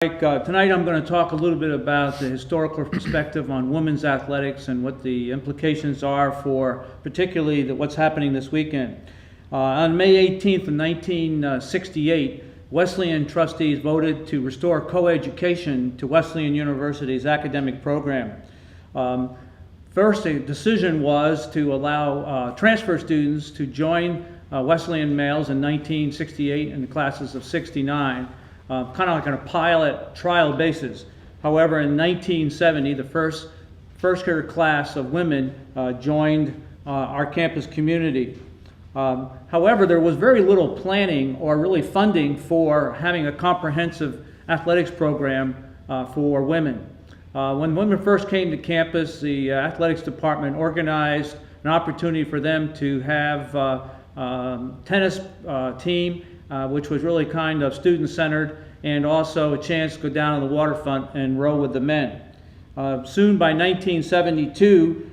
Tonight I'm going to talk a little bit about the historical perspective on women's athletics and what the implications are for particularly what's happening this weekend. On May 18th of 1968, Wesleyan trustees voted to restore co-education to Wesleyan University's academic program. First, the decision was to allow transfer students to join Wesleyan males in 1968 in the classes of 69. Kind of like on a pilot trial basis. However, in 1970, the first year class of women joined our campus community. However, there was very little planning or really funding for having a comprehensive athletics program for women. When women first came to campus, the athletics department organized an opportunity for them to have tennis team, which was really kind of student-centered, and also a chance to go down to the waterfront and row with the men. Soon, by 1972,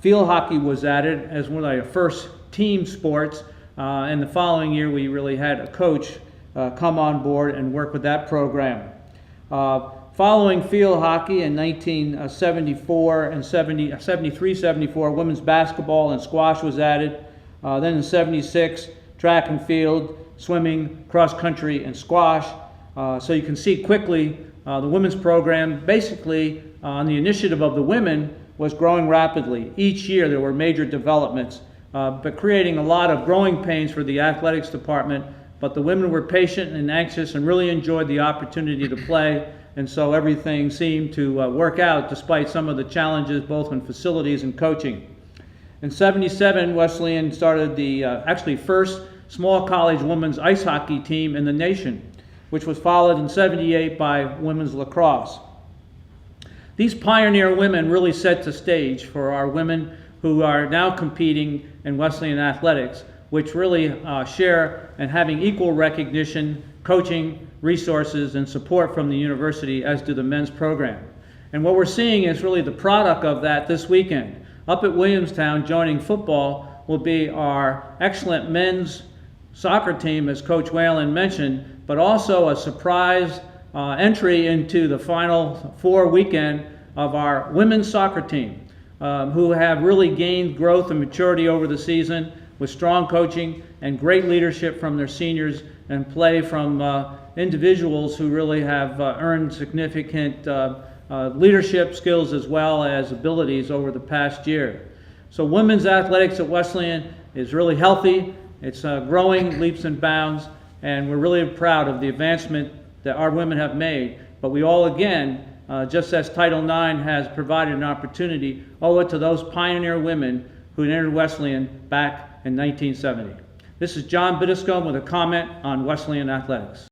field hockey was added as one of the first team sports, and the following year we really had a coach come on board and work with that program. Following field hockey in 1974 and 73-74, women's basketball and squash was added. Then in 76, track and field, swimming, cross country, and squash. So you can see quickly the women's program, basically on the initiative of the women, was growing rapidly. Each year there were major developments, but creating a lot of growing pains for the athletics department. But the women were patient and anxious and really enjoyed the opportunity to play, and so everything seemed to work out despite some of the challenges both in facilities and coaching. In 77, Wesleyan started the actually first small college women's ice hockey team in the nation, which was followed in 78 by women's lacrosse. These pioneer women really set the stage for our women who are now competing in Wesleyan athletics, which really share and having equal recognition, coaching, resources, and support from the university, as do the men's program. And what we're seeing is really the product of that this weekend. Up at Williamstown, joining football will be our excellent men's soccer team, as Coach Whalen mentioned, but also a surprise entry into the Final Four weekend of our women's soccer team, who have really gained growth and maturity over the season with strong coaching and great leadership from their seniors and play from individuals who really have earned significant leadership skills as well as abilities over the past year. So women's athletics at Wesleyan is really healthy. It's growing leaps and bounds, and we're really proud of the advancement that our women have made. But we all, again, just as Title IX has provided an opportunity, owe it to those pioneer women who entered Wesleyan back in 1970. This is John Biddiscombe with a comment on Wesleyan athletics.